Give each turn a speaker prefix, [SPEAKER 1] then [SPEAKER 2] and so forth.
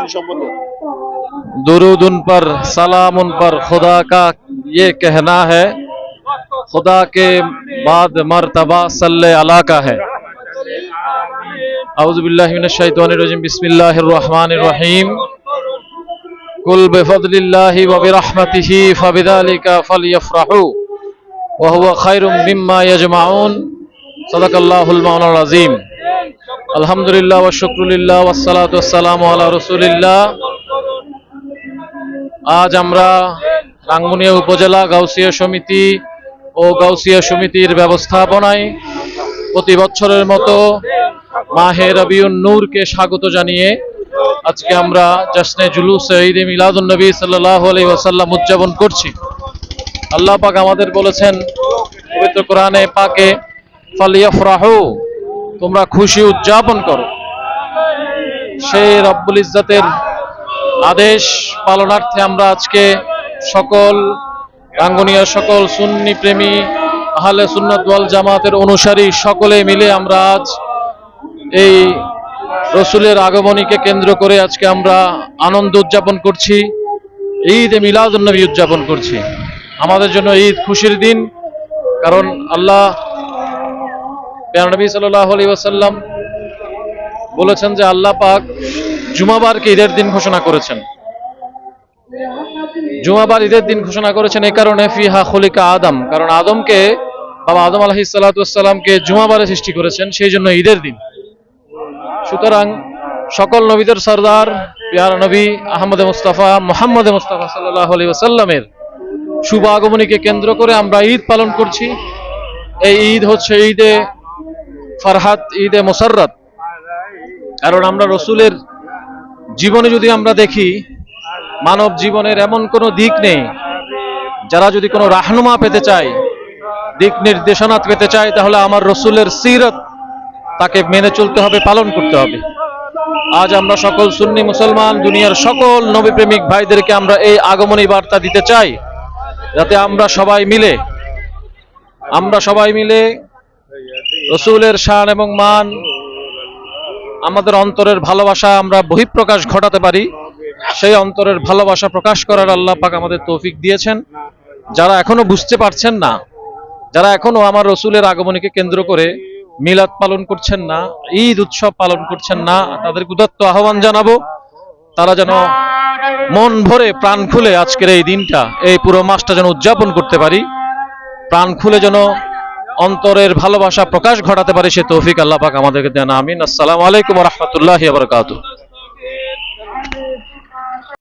[SPEAKER 1] कुर्बानी संबंधी।
[SPEAKER 2] दुरूद उन पर, सलाम उन पर, खुदा का ये कहना है, खुदा के बाद मर्तबा सल्ले अला का है। औज़ु बिल्लाहि मिनश शैतानिर रजीम, बिस्मिल्लाहिर रहमानिर रहीम। कुल बिफज़लिल्लाहि व बिरहमतिही फबिज़ालिका फलयफ़रहू व हुवा खैरुम मिम्मा यजमाऊन। सदक़ल्लाहुल मौलाना अज़ीम। अल्हम्दुलिल्लाह व शुक्रुलिल्लाह वस्सलातु वस्सलामु अला रसूलिल्लाह। आज আমরা রাঙ্গুনিয়া উপজেলা গাউসিয়া সমিতি ও গাউসিয়া সমিতির ব্যবস্থাপনায় প্রতি বছরের মতো মাহে রবিউন নূরকে স্বাগত জানিয়ে আজকে আমরা জশ্নে জুলুস ঈদে মিলাদুন নবী সাল্লাল্লাহু আলাইহি ওয়াসাল্লাম উদযাপন করছি। আল্লাহ পাক আমাদের বলেছেন পবিত্র কোরআনে পাকে, ফালিয়াফরাহু, তোমরা খুশি উদযাপন করো। সেই রব্বুল ইজ্জতের আদেশ পালনার্থে আমরা আজকে সকল রাঙ্গুনিয়ার সকল সুন্নি প্রেমী আহলে সুন্নাত ওয়াল জামাতের অনুসারী সকলে মিলে আমরা আজ এই রসুলের আগমনীকে কেন্দ্র করে আজকে আমরা আনন্দ উদযাপন করছি, ঈদে মিলাদুন নবী উদযাপন করছি। আমাদের জন্য ঈদ খুশির দিন, কারণ আল্লাহ প্যারা নবী সাল্লাল্লাহু আলাইহি ওয়াসাল্লাম বলেছেন যে আল্লাহ পাক জুমাবারকে ঈদের দিন ঘোষণা করেছেন। জুমাবার ঈদের দিন ঘোষণা করেছেন এই কারণে, ফিহা খুলিকা আদম, কারণ আদমকে, বাবা আদম আলাইহিস সালাতু ওয়াস সালামকে জুমাবারে সৃষ্টি করেছেন, সেই জন্য ঈদের দিন। সুতরাং সকল নবীদের সরদার প্যারা নবী আহমদে মুস্তাফা মুহাম্মদে মুস্তাফা সাল্লাল্লাহু আলাইহি ওয়াসাল্লামের শুভ আগমনীকে কেন্দ্র করে আমরা ঈদ পালন করছি। এই ঈদ হচ্ছে ঈদে ফরহাত, ঈদে মুসাররাত। কারণ আমরা রসুলের জীবনে যদি আমরা দেখি, মানব জীবনের এমন কোনো দিক নেই, যারা যদি কোনো রাহনুমা পেতে চায়, দিক নির্দেশনা পেতে চায়, তাহলে আমার রসুলের সিরত তাকে মেনে চলতে হবে, পালন করতে হবে। আজ আমরা সকল সুন্নি মুসলমান দুনিয়ার সকল নবী প্রেমিক ভাইদেরকে আমরা এই আগমনী বার্তা দিতে চাই, যাতে আমরা সবাই মিলে রসুলের শান এবং মান, আমাদের অন্তরের ভালোবাসা আমরা বহিঃপ্রকাশ ঘটাতে পারি। সেই অন্তরের ভালোবাসা প্রকাশ করার আল্লাহ পাক আমাদের তৌফিক দিয়েছেন। যারা এখনো বুঝতে পারছেন না, যারা এখনো আমার রসুলের আগমনীকে কেন্দ্র করে মিলাদ পালন করছেন না, ঈদ উৎসব পালন করছেন না, তাদের উদাত্ত আহ্বান জানাবো, তারা যেন মন ভরে প্রাণ খুলে আজকের এই দিনটা, এই পুরো মাসটা যেন উদযাপন করতে পারি, প্রাণ খুলে যেন অন্তরের ভালোবাসা প্রকাশ ঘটাতে পারে, সে তৌফিক আল্লাহ পাক আমাদেরকে দেন। আমিন। আসসালামু আলাইকুম ওয়া রাহমাতুল্লাহি ওয়া বারাকাতুহু।